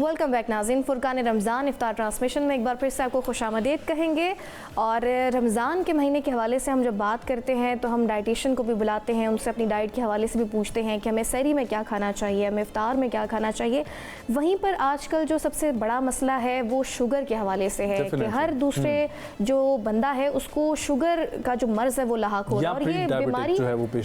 Welcome back नाज़रीन। फुरकान रमज़ान इफ्तार transmission में एक बार फिर से आपको खुशामदीद कहेंगे। और रमज़ान के महीने के हवाले से हम जब बात करते हैं तो हम डाइटिशियन को भी बुलाते हैं, उनसे अपनी डाइट के हवाले से भी पूछते हैं कि हमें सहरी में क्या खाना चाहिए, हमें इफ्तार में क्या खाना चाहिए। वहीं पर आजकल जो सबसे बड़ा मसला है वो शुगर के हवाले से है कि हर दूसरे जो बंदा है उसको शुगर का जो मर्ज़ है वो लाहक हो रहा है और ये बीमारी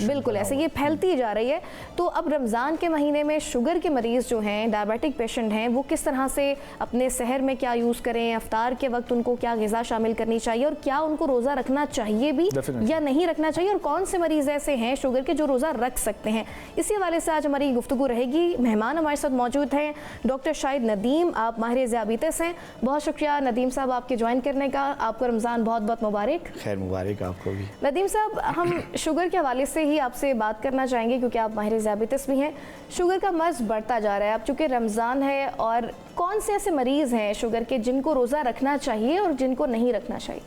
बिल्कुल ऐसे ये फैलती जा रही है। तो अब रमज़ान के महीने में शुगर के मरीज़ जो हैं, डायबिटिक पेशेंट हैं, वो किस तरह से अपने सहर में क्या यूज़ करें, इफ्तार के वक्त उनको क्या ग़िज़ा शामिल करनी चाहिए और क्या उनको रोज़ा रखना चाहिए भी या नहीं रखना चाहिए, और कौन से मरीज़ ऐसे हैं शुगर के जो रोज़ा रख सकते हैं, इसी हवाले से आज हमारी गुफ्तगू रहेगी। मेहमान हमारे साथ मौजूद हैं डॉक्टर शाहिद नदीम, आप माहिर ज़ियाबीतिस हैं। बहुत शुक्रिया नदीम साहब आपके ज्वाइन करने का। आपको रमज़ान बहुत बहुत मुबारक। खैर मुबारक आपको भी। नदीम साहब, हम शुगर के हवाले से ही आपसे बात करना चाहेंगे क्योंकि आप माहिर ज़ियाबीतिस भी हैं। शुगर का मर्ज़ बढ़ता जा रहा है, अब चूँकि रमज़ान है, और कौन से ऐसे मरीज़ हैं शुगर के जिनको रोज़ा रखना चाहिए और जिनको नहीं रखना चाहिए?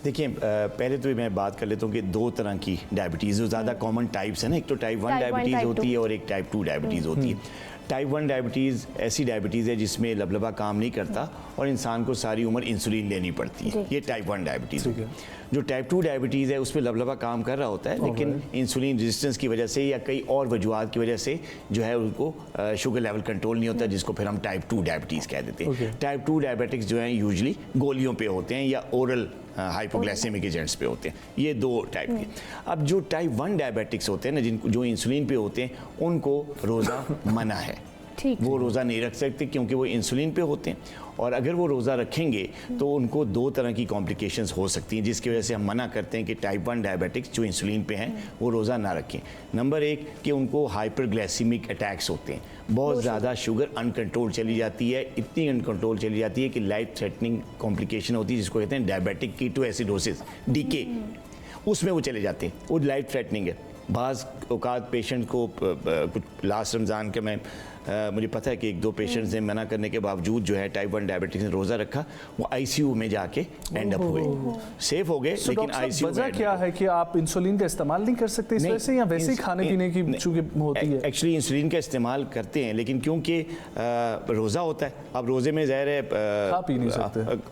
देखिए, पहले तो मैं बात कर लेता हूँ कि दो तरह की डायबिटीज़ जो ज़्यादा कॉमन टाइप्स है ना, एक तो टाइप 1 डायबिटीज़ होती है और एक टाइप 2 डायबिटीज़ होती है। टाइप 1 डायबिटीज़ ऐसी डायबिटीज़ है जिसमें लबलबा काम नहीं करता और इंसान को सारी उम्र इंसुलिन लेनी पड़ती है, ये टाइप 1 डायबिटीज़ है। जो टाइप 2 डायबिटीज़ है उसमें लबलबा काम कर रहा होता है लेकिन इंसुलिन रेजिस्टेंस की वजह से या कई और वजूहत की वजह से जो है उनको शुगर लेवल कंट्रोल नहीं होता, जिसको फिर हम टाइप 2 डायबिटीज़ कह देते हैं। टाइप 2 डायबिटिक्स जो हैं यूजली गोलियों पे होते हैं या ओरल हाइपोग्लाइसेमिक एजेंट्स पे होते हैं, ये दो टाइप के। अब जो टाइप 1 डायबिटिक्स होते हैं ना, जिनको जो इंसुलिन पे होते हैं, उनको रोज़ा मना है, वो रोज़ा नहीं रख सकते क्योंकि वो इंसुलिन पे होते हैं, और अगर वो रोज़ा रखेंगे तो उनको दो तरह की कॉम्प्लिकेशंस हो सकती हैं, जिसकी वजह से हम मना करते हैं कि टाइप 1 डायबिटिक्स जो इंसुलिन पे हैं वो रोज़ा ना रखें। नंबर एक कि उनको हाइपरग्लाइसेमिक अटैक्स होते हैं, बहुत ज़्यादा शुगर अनकंट्रोल चली जाती है, इतनी अनकंट्रोल चली जाती है कि लाइफ थ्रेटनिंग कॉम्प्लिकेशन होती है, जिसको कहते हैं डायबिटिक कीटोएसिडोसिस, डीके, उसमें वो चले जाते हैं, वो लाइफ थ्रेटनिंग है। बाज़ औकात पेशेंट को कुछ लास्ट रमज़ान के मैं मुझे पता है कि एक दो पेशेंट्स ने मना करने के बावजूद जो है टाइप 1 डायबिटिक्स ने रोज़ा रखा, वो आईसीयू में जाके एंड अप हुए, सेफ हो गए लेकिन आईसीयू वजह क्या है कि आप इंसुलिन का इस्तेमाल नहीं कर सकते इस वजह से, या वैसे ही खाने पीने की चूंकि होती है? एक्चुअली इंसुलिन का इस्तेमाल करते हैं लेकिन क्योंकि रोज़ा होता है, अब रोज़े में ज़ाहिर है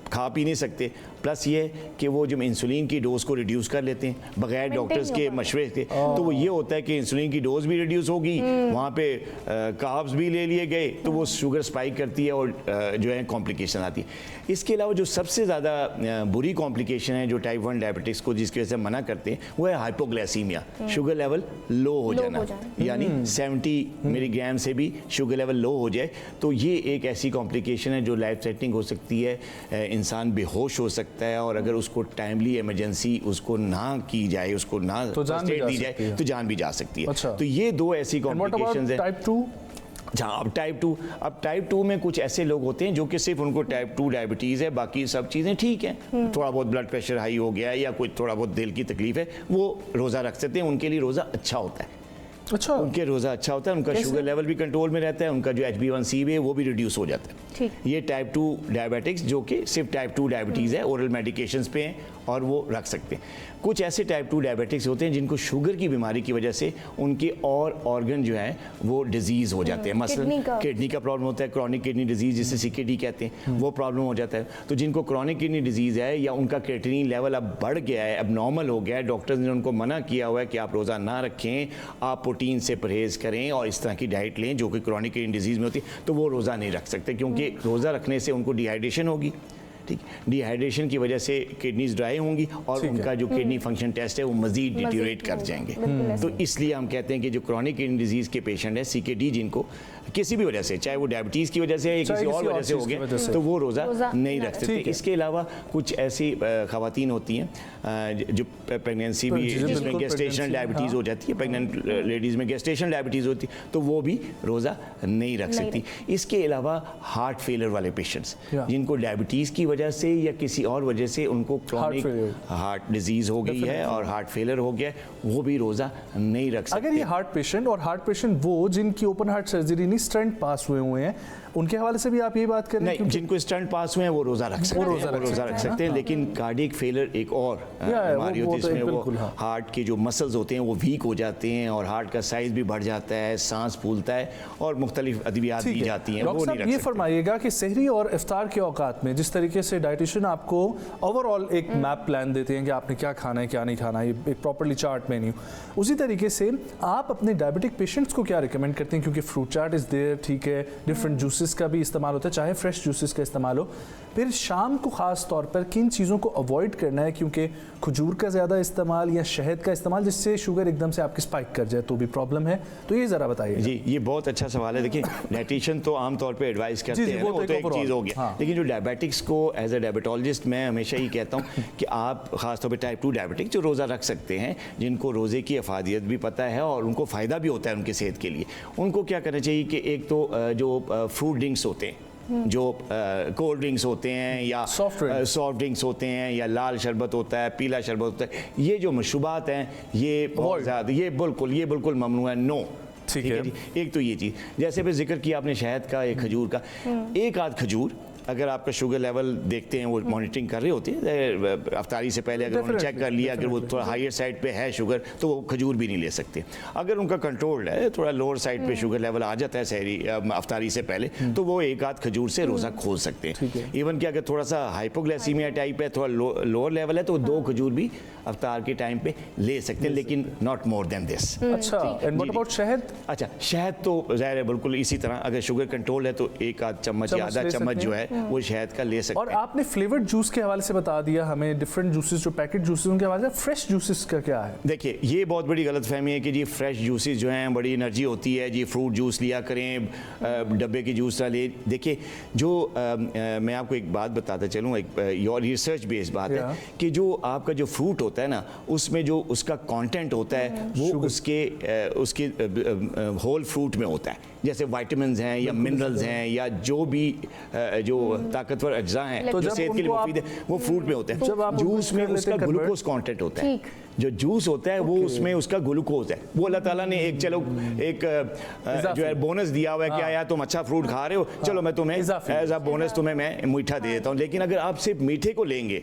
खा पी नहीं सकते, प्लस ये कि वो जब इंसुलिन की डोज को रिड्यूस कर लेते हैं बगैर डॉक्टर्स के मशवरे के, तो वो ये होता है कि इंसुलिन की डोज भी रिड्यूस होगी, वहाँ पे कार्ब्स भी ले लिए गए, तो वो शुगर स्पाइक करती है और जो है कॉम्प्लिकेशन आती है। इसके अलावा जो सबसे ज़्यादा बुरी कॉम्प्लिकेशन है जो टाइप 1 डायबिटिक्स को जिसकी वजह से मना करते हैं वो है हाइपोग्लाइसीमिया, शुगर लेवल लो हो जाना, यानी 70 मिलीग्राम से भी शुगर लेवल लो हो जाए, तो ये एक ऐसी कॉम्प्लिकेशन है जो लाइफ थ्रेटनिंग हो सकती है, इंसान बेहोश हो सकता है, और अगर उसको टाइमली इमरजेंसी उसको ना की जाए, उसको ना स्टेट दी जाए तो जान भी जा सकती है। अच्छा। तो ये दो ऐसी कॉम्प्लिकेशंस हैं। टाइप 2? हाँ, अब टाइप 2 में कुछ ऐसे लोग होते हैं जो कि सिर्फ उनको टाइप 2 डायबिटीज़ है, बाकी सब चीज़ें ठीक हैं, थोड़ा बहुत ब्लड प्रेशर हाई हो गया है या कोई थोड़ा बहुत दिल की तकलीफ है, वो रोज़ा रख सकते हैं, उनके लिए रोज़ा अच्छा होता है। अच्छा, उनके रोज़ा अच्छा होता है, उनका शुगर लेवल भी कंट्रोल में रहता है, उनका जो HbA1c भी है वो भी रिड्यूस हो जाता है। ये टाइप 2 डायबिटिक्स जो कि सिर्फ टाइप 2 डायबिटीज़ है, ओरल मेडिकेशंस पे हैं और वो रख सकते हैं। कुछ ऐसे टाइप 2 डायबिटिक्स होते हैं जिनको शुगर की बीमारी की वजह से उनके और ऑर्गन जो है वो डिजीज़ हो जाते हैं, मसलन किडनी का प्रॉब्लम होता है, क्रॉनिक किडनी डिजीज़ जिसे CKD कहते हैं, वो प्रॉब्लम हो जाता है। तो जिनको क्रॉनिक किडनी डिजीज़ है या उनका क्रिएटिनिन लेवल अब बढ़ गया है, अब नॉर्मल हो गया है, डॉक्टर्स ने उनको मना किया हुआ है कि आप रोज़ा ना रखें, आप प्रोटीन से परहेज़ करें और इस तरह की डाइट लें जो कि क्रॉनिक किडनी डिजीज़ में होती है, तो वो रोज़ा नहीं रख सकते क्योंकि रोज़ा रखने से उनको डिहाइड्रेशन होगी। ठीक, डिहाइड्रेशन की वजह से किडनीज ड्राई होंगी और उनका जो किडनी फंक्शन टेस्ट है वो मजीद डिटीरियोरेट कर जाएंगे। तो इसलिए हम कहते हैं कि जो क्रॉनिक किडनी डिजीज़ के पेशेंट है, CKD, जिनको किसी भी वजह से, चाहे वो डायबिटीज़ की वजह से या किसी और वजह से हो गया, तो वो रोज़ा नहीं रख सकते। इसके अलावा कुछ ऐसी ख़वातीन होती हैं जो प्रेगनेंसी भी, जिसमें गेस्टेशनल डायबिटीज़ हो जाती है, प्रेगनेंट लेडीज़ में गेस्टेशनल डायबिटीज़ होती है, तो वो भी रोज़ा नहीं रख सकती। इसके अलावा हार्ट फेलियर वाले पेशेंट्स जिनको डायबिटीज़ की वजह से या किसी और वजह से उनको क्रॉनिक हार्ट डिजीज़ हो गई है और हार्ट फेलियर हो गया, वो भी रोज़ा नहीं रख सकते। अगर ये हार्ट पेशेंट वो जिनकी ओपन हार्ट सर्जरी नहीं, स्टेंट पास हुए हैं, उनके हवाले से भी आप यही बात कर रहे हैं? नहीं, जिनको स्टंट पास हुए हैं वो रोज़ा रख सकते हैं, वो रोज़ा रख सकते हैं, लेकिन कार्डियक फेलियर एक और बीमारी होती है जिसमें वो हार्ट के जो मसल्स होते हैं वो वीक हो जाते हैं और हार्ट का साइज़ भी बढ़ जाता है, सांस फूलता है और मुख्तलिफ अद्वियात दी जाती हैं, वो नहीं रख सकते। ये फरमाइएगा कि सहरी और इफ्तार के औकात में जिस तरीके से डाइटिशियन आपको ओवरऑल एक मैप प्लान देते हैं कि आपने क्या खाना है क्या नहीं खाना है, एक प्रॉपर्ली चार्ट मेन्यू, उसी तरीके से आप अपने डायबिटिक पेशेंट्स को क्या रिकमेंड करते हैं? क्योंकि फ्रूट चाट इज़ देयर, ठीक है, डिफरेंट जूसेस का भी इस्तेमाल होता है, चाहे फ्रेश जूसेस का इस्तेमाल हो, फिर शाम को ख़ास तौर पर किन चीज़ों को अवॉइड करना है? क्योंकि खजूर का ज़्यादा इस्तेमाल या शहद का इस्तेमाल जिससे शुगर एकदम से आपकी स्पाइक कर जाए तो भी प्रॉब्लम है, तो ये ज़रा बताइए। जी, ये बहुत अच्छा सवाल है। देखिए, डाइटिशियन तो आमतौर पे एडवाइस करते हैं, वो तो एक चीज़ हो गया, लेकिन जो डायबिटिक्स को एज ए डायबिटोलॉजिस्ट मैं हमेशा ही कहता हूँ कि आप ख़ासतौर पर टाइप 2 डायबिटिक जो रोज़ा रख सकते हैं, जिनको रोज़े की अफादियत भी पता है और उनको फ़ायदा भी होता है उनकी सेहत के लिए, उनको क्या करना चाहिए कि एक तो जो फ्रूट ड्रिंक्स होते हैं, जो कोल्ड ड्रिंक्स होते हैं या सॉफ्ट ड्रिंक्स होते हैं या लाल शरबत होता है, पीला शरबत होता है, ये जो मशरूबात हैं ये बहुत ज़्यादा, ये बिल्कुल ममनू है, नो। ठीक है जी। एक तो ये चीज़, जैसे भी जिक्र किया आपने शहद का, एक खजूर का, एक आध खजूर, अगर आपका शुगर लेवल देखते हैं वो मॉनिटरिंग कर रहे होते हैं अफ्तारी से पहले, अगर उन्होंने चेक कर लिया अगर वो थोड़ा हायर साइड पे है शुगर तो वो खजूर भी नहीं ले सकते। अगर उनका कंट्रोल्ड है, थोड़ा लोअर साइड पे शुगर लेवल आ जाता है सहरी अफ्तारी से पहले, तो वो एक आध खजूर से रोज़ा खोल सकते हैं। इवन कि अगर थोड़ा सा हाइपोग्लाइसीमिया टाइप है, थोड़ा लोअर लेवल है, तो 2 खजूर भी अफ्तार के टाइम पे ले सकते हैं, लेकिन नॉट मोर देन दिस। अच्छा, एंड व्हाट अबाउट शहद? अच्छा, शहद तो ज़ाहिर है बिल्कुल इसी तरह, अगर शुगर कंट्रोल है तो एक आध चम्मच या आधा चम्मच जो है वो शहद का ले सकते हैं। और आपने फ्लेवर्ड जूस के हवाले से बता दिया हमें, डिफरेंट जूसेस जो पैकेट जूसेस उनके हवाले से, फ्रेश जूसेस का क्या है? देखिए, ये बहुत बड़ी गलतफहमी है कि जी फ्रेश जूसेस जो हैं बड़ी एनर्जी होती है, जी फ्रूट जूस लिया करें, डब्बे की जूस ना ले। देखिए, जो मैं आपको एक बात बताता चलूँ, एक योर रिसर्च बेस्ड बात है कि जो आपका जो फ्रूट होता है ना, उसमें जो उसका कंटेंट होता है वो उसके होल फ्रूट में होता है, जैसे विटामिन्स हैं या मिनरल्स हैं या जो भी जो ताकतवर अज्जा हैं तो जो सेहत के लिए मुफीद है, वो फ्रूट में होते हैं। जूस में उसका ग्लूकोज कंटेंट होता है, जो जूस होता है वो उसमें उसका ग्लूकोज है, वो अल्लाह ताला ने एक जो है बोनस दिया हुआ है, क्या यार तुम अच्छा फ्रूट खा रहे हो, चलो मैं तुम्हें एज अ बोनस तुम्हें मैं मीठा दे देता हूँ। लेकिन अगर आप सिर्फ मीठे को लेंगे,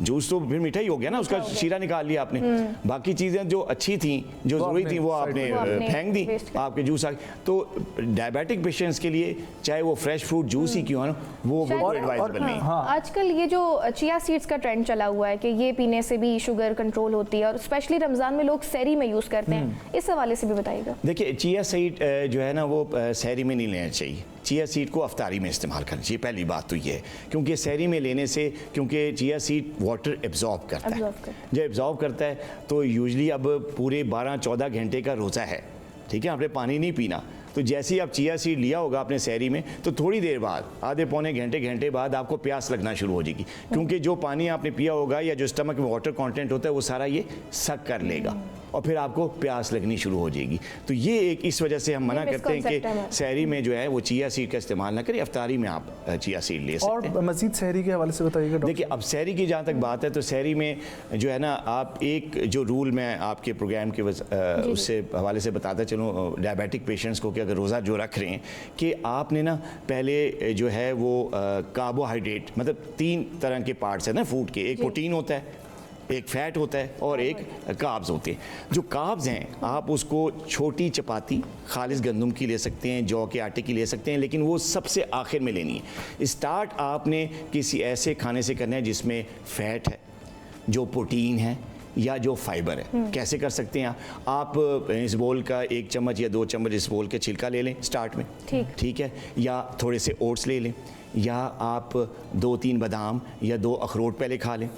जूस तो फिर मीठा ही हो गया ना, उसका शीरा निकाल लिया आपने, बाकी चीज़ें जो अच्छी थी जो ज़रूरी थी वो आपने फेंक दी, आपके जूस आ गए। तो डायबिटिक पेशेंट्स के लिए चाहे वो फ्रेश फ्रूट जूस ही क्यों ना, वो एडवाइजेबल नहीं। आजकल ये जो चिया सीड्स का ट्रेंड चला हुआ है कि ये पीने से भी शुगर कंट्रोल होती है और स्पेशली रमज़ान में लोग सहरी में यूज़ करते हैं, इस हवाले से भी बताइएगा। देखिए, चिया सीड जो है ना वो सहरी में नहीं लेना चाहिए, चिया सीड को अफ्तारी में इस्तेमाल करना चाहिए। पहली बात तो ये है, क्योंकि सहरी में लेने से, क्योंकि चिया सीड वाटर एब्जॉर्ब करता है, जब एब्जॉर्ब करता है तो यूजली अब पूरे 12-14 घंटे का रोज़ा है, ठीक है, आपने पानी नहीं पीना, तो जैसे ही आप चिया सीड लिया होगा अपने सहरी में, तो थोड़ी देर बाद, आधे पौने घंटे बाद आपको प्यास लगना शुरू हो जाएगी, क्योंकि जो पानी आपने पिया होगा या जो स्टमक में वाटर कंटेंट होता है वो सारा ये सक कर लेगा और फिर आपको प्यास लगनी शुरू हो जाएगी। तो ये एक इस वजह से हम मना करते हैं कि सहरी में जो है वो चिया सीड का इस्तेमाल ना करें, अफ्तारी में आप चिया सीड ले सकते हैं। और मजीद सहरी के हवाले से बताइएगा। देखिए, अब सहरी की जहाँ तक बात है तो सहरी में जो है ना, आप एक जो रूल मैं आपके प्रोग्राम के उससे हवाले से बताता चलूँ डायबिटिक पेशेंट्स को, कि अगर रोज़ा जो रख रहे हैं कि आपने ना पहले जो है वो कार्बोहाइड्रेट, मतलब 3 तरह के पार्ट्स हैं ना फूड के, एक प्रोटीन होता है, एक फैट होता है और एक कार्ब्स होते हैं। जो कार्ब्स हैं आप उसको छोटी चपाती खालिस गंदम की ले सकते हैं, जौ के आटे की ले सकते हैं, लेकिन वो सबसे आखिर में लेनी है। स्टार्ट आपने किसी ऐसे खाने से करना है जिसमें फ़ैट है, जो प्रोटीन है या जो फाइबर है। कैसे कर सकते हैं आप इस बोल का 1 चम्मच या 2 चम्मच इस बोल के छिलका ले लें स्टार्ट में, ठीक है, या थोड़े से ओट्स ले लें, या आप 2-3 बादाम या 2 अखरोट पहले खा लें,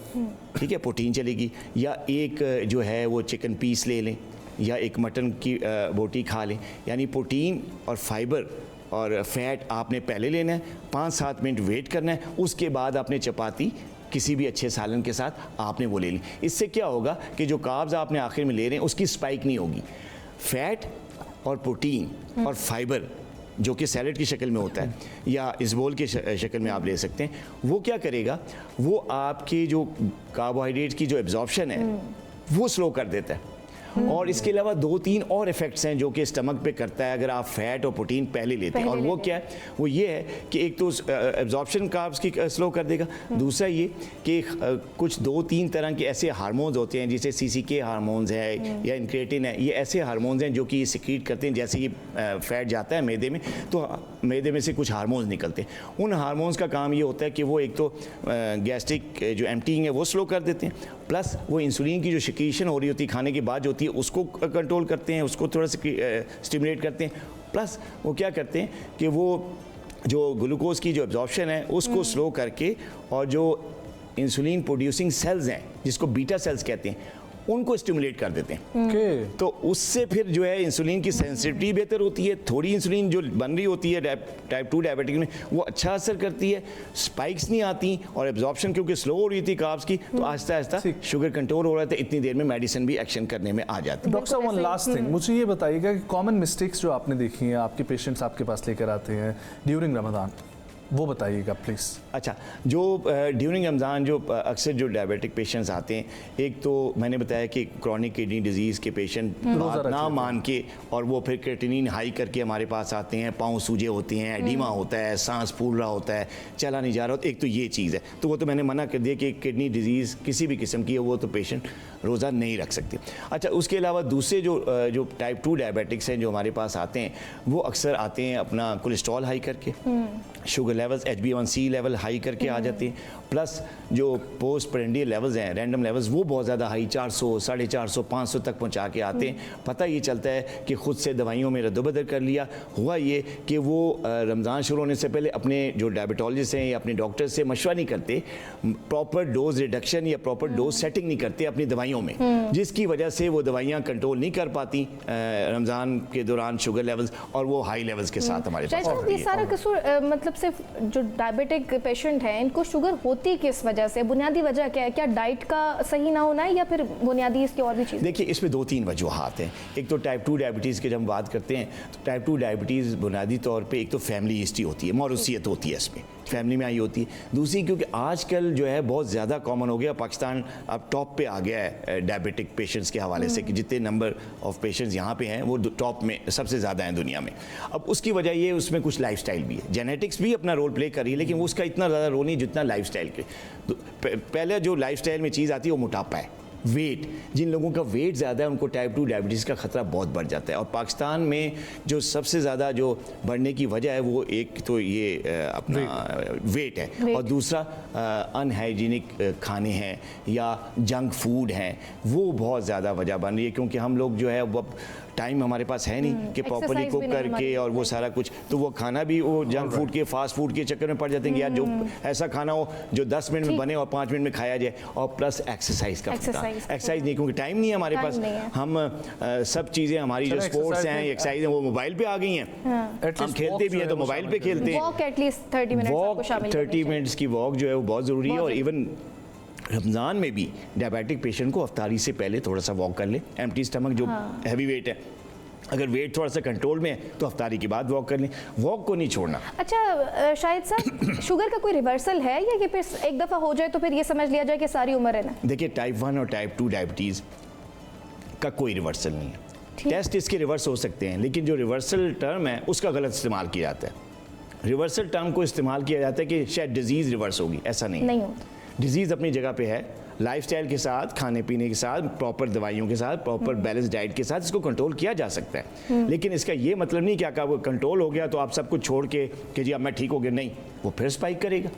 ठीक है, प्रोटीन चलेगी, या एक जो है वो चिकन पीस ले लें, या एक मटन की बोटी खा लें। यानी प्रोटीन और फाइबर और फैट आपने पहले लेना है, 5-7 मिनट वेट करना है, उसके बाद आपने चपाती किसी भी अच्छे सालन के साथ आपने वो ले ली। इससे क्या होगा कि जो कार्ब्स आपने आखिर में ले रहे हैं उसकी स्पाइक नहीं होगी। फैट और प्रोटीन और फाइबर जो कि सैलेड की शक्ल में होता है या इस बोल की शक्ल में आप ले सकते हैं, वो क्या करेगा, वो आपकी जो कार्बोहाइड्रेट की जो एब्जॉर्प्शन है वो स्लो कर देता है और इसके अलावा 2-3 और इफेक्ट्स हैं जो कि स्टमक पे करता है अगर आप फैट और प्रोटीन पहले लेते हैं। और वो क्या है, वो ये है कि एक तो एब्जॉर्प्शन कार्ब्स की स्लो कर देगा, दूसरा ये कि कुछ 2-3 तरह के ऐसे हार्मोन्स होते हैं जैसे CCK हार्मोन्स है या इंक्रेटिन है, ये ऐसे हार्मोन्स हैं जो कि सिक्रीट करते हैं। जैसे ये फैट जाता है मैदे में तो मैदे में से कुछ हार्मोन्स निकलते हैं। उन हार्मोन्स का काम ये होता है कि वो एक तो गैस्ट्रिक जो एम्प्टीइंग है वो स्लो कर देते हैं, प्लस वो इंसुलिन की जो सिक्रीशन हो रही होती है खाने के बाद जो होती है उसको कंट्रोल करते हैं, उसको थोड़ा सा स्टिमुलेट करते हैं। प्लस वो क्या करते हैं कि वो जो ग्लूकोज की जो एब्जॉर्प्शन है उसको स्लो करके और जो इंसुलिन प्रोड्यूसिंग सेल्स हैं जिसको बीटा सेल्स कहते हैं उनको स्टिमुलेट कर देते हैं। तो उससे फिर जो है इंसुलिन की सेंसिटिविटी बेहतर होती है, थोड़ी इंसुलिन जो बन रही होती है टाइप 2 डायबिटिक में वो अच्छा असर करती है, स्पाइक्स नहीं आती और एब्जॉर्प्शन क्योंकि स्लो हो रही थी कार्ब्स की तो आहिस्ता आहिस्ता शुगर कंट्रोल हो रहा था, इतनी देर में मेडिसिन भी एक्शन करने में आ जाती है। डॉक्टर साहब वन लास्ट थिंग, मुझे ये बताइएगा कि कॉमन मिस्टेक्स जो आपने देखी हैं, आपके पेशेंट्स आपके पास लेकर आते हैं ड्यूरिंग रमज़ान, वो बताइएगा प्लीज़। अच्छा, जो ड्यूरिंग रमज़ान जो अक्सर जो डायबिटिक पेशेंट्स आते हैं, एक तो मैंने बताया कि क्रॉनिक किडनी डिजीज़ के पेशेंट बात ना मान के और वो फिर क्रेटिनिन हाई करके हमारे पास आते हैं, पाँव सूजे होते हैं, एडिमा होता है, सांस फूल रहा होता है, चला नहीं जा रहा होता, एक तो ये चीज़ है। तो वो तो मैंने मना कर दिया कि किडनी डिजीज़ किसी भी किस्म की है वो तो पेशेंट रोज़ा नहीं रख सकते। अच्छा, उसके अलावा दूसरे जो टाइप 2 डायबिटिक्स हैं जो हमारे पास आते हैं वो अक्सर आते हैं अपना कोलेस्ट्रॉल हाई करके, sugar levels HbA1c level high करके आ जाते हैं, प्लस जो पोस्ट प्रेंडियल लेवल्स हैं रैंडम लेवल्स वो बहुत ज़्यादा हाई 400, 450, 500 तक पहुंचा के आते हैं। पता ये चलता है कि खुद से दवाइयों में रद्दबदल कर लिया। हुआ ये कि वो रमज़ान शुरू होने से पहले अपने जो डायबिटोलॉजिस्ट हैं या अपने डॉक्टर से मशवरा नहीं करते, प्रॉपर डोज रिडक्शन या प्रॉपर डोज सेटिंग नहीं करते अपनी दवाइयों में, जिसकी वजह से वो दवाइयाँ कंट्रोल नहीं कर पाती रमज़ान के दौरान शुगर लेवल्स और वो हाई लेवल्स के साथ हमारे पास। ये सारा कसूर मतलब सिर्फ जो डायबिटिक पेशेंट हैं इनको शुगर होती किस वजह से, बुनियादी वजह क्या है? क्या डाइट का सही ना होना है या फिर बुनियादी इसकी और भी चीज़? देखिए, इसमें 2-3 वजूहात हैं। एक तो टाइप 2 डायबिटीज़ की जब हम बात करते हैं तो टाइप 2 डायबिटीज़ बुनियादी तौर पे एक तो फैमिली हिस्ट्री होती है, मौरूसियत होती है, इसमें फैमिली में आई होती है। दूसरी क्योंकि आजकल जो है बहुत ज़्यादा कॉमन हो गया, पाकिस्तान अब टॉप पे आ गया है डायबिटिक पेशेंट्स के हवाले से कि जितने नंबर ऑफ पेशेंट्स यहाँ पे हैं वो टॉप में सबसे ज़्यादा हैं दुनिया में। अब उसकी वजह ये उसमें कुछ लाइफस्टाइल भी है, जेनेटिक्स भी अपना रोल प्ले कर रही है, लेकिन वो उसका इतना ज़्यादा रोल नहीं जितना लाइफस्टाइल के। तो पहले जो लाइफस्टाइल में चीज़ आती है वो मोटापा है, वेट। जिन लोगों का वेट ज़्यादा है उनको टाइप 2 डायबिटीज़ का ख़तरा बहुत बढ़ जाता है। और पाकिस्तान में जो सबसे ज़्यादा जो बढ़ने की वजह है वो एक तो ये अपना वेट है और दूसरा अनहाइजीनिक खाने हैं या जंक फूड हैं, वो बहुत ज़्यादा वजह बन रही है। क्योंकि हम लोग जो है वो टाइम हमारे पास है नहीं कि प्रॉपर्ली कुक करके और वो सारा कुछ, तो वो खाना भी वो जंक फूड के फास्ट फूड के चक्कर में पड़ जाते हैं कि यार जो ऐसा खाना हो जो 10 मिनट में बने और 5 मिनट में खाया जाए। और प्लस एक्सरसाइज का एक्सरसाइज नहीं, क्योंकि टाइम नहीं है हमारे पास। हम सब चीज़ें हमारी जो स्पोर्ट्स हैं एक्सरसाइज हैं वो मोबाइल पे आ गई हैं, हम खेलते भी हैं तो मोबाइल पे खेलते हैं। वॉक 30 मिनट्स की वॉक जो है वो बहुत ज़रूरी है। और इवन रमज़ान में भी डायबिटिक पेशेंट को अफ्तारी से पहले थोड़ा सा वॉक कर ले, एम्प्टी स्टमक जो हैवी वेट है, अगर वेट थोड़ा सा कंट्रोल में है तो अफ्तारी के बाद वॉक कर लें, वॉक को नहीं छोड़ना। अच्छा शाहिद साहब, शुगर का कोई रिवर्सल है या ये फिर एक दफ़ा हो जाए तो फिर ये समझ लिया जाए कि सारी उम्र है ना? देखिए, टाइप 1 और टाइप 2 डायबिटीज़ का कोई रिवर्सल नहीं है। टेस्ट इसके रिवर्स हो सकते हैं, लेकिन जो रिवर्सल टर्म है उसका गलत इस्तेमाल किया जाता है। रिवर्सल टर्म को इस्तेमाल किया जाता है कि शायद डिजीज़ रिवर्स होगी, ऐसा नहीं होता। डिजीज़ अपनी जगह पे है, लाइफस्टाइल के साथ, खाने पीने के साथ, प्रॉपर दवाइयों के साथ, प्रॉपर बैलेंस डाइट के साथ इसको कंट्रोल किया जा सकता है। लेकिन इसका ये मतलब नहीं कि आपका कंट्रोल हो गया तो आप सब कुछ छोड़ के कि जी अब मैं ठीक हो गया, नहीं, वो फिर स्पाइक करेगा।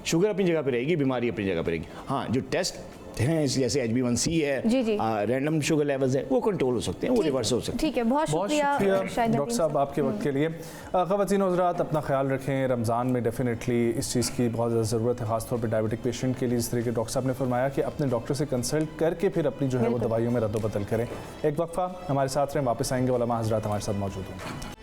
शुगर अपनी जगह पे रहेगी, बीमारी अपनी जगह पे रहेगी। हाँ, जो टेस्ट हैं जैसे HbA1c है, रैंडम शुगर लेवल्स है, वो कंट्रोल हो सकते हैं, वो रिवर्स हो सकते हैं। ठीक है, बहुत शुक्रिया डॉक्टर साहब आपके वक्त के लिए। ख़वातीन और हज़रात, अपना ख्याल रखें। रमज़ान में डेफिनेटली इस चीज़ की बहुत ज़्यादा ज़रूरत है, खासतौर पर डायबिटिक पेशेंट के लिए। इस तरीके डॉक्टर साहब ने फरमाया कि अपने डॉक्टर से कंसल्ट करके फिर अपनी जो है वो दवाइयों में रद्दोबदल करें। एक वक्फा हमारे साथ रहें, वापस आएंगे, उलमा हज़रात हमारे साथ मौजूद हैं।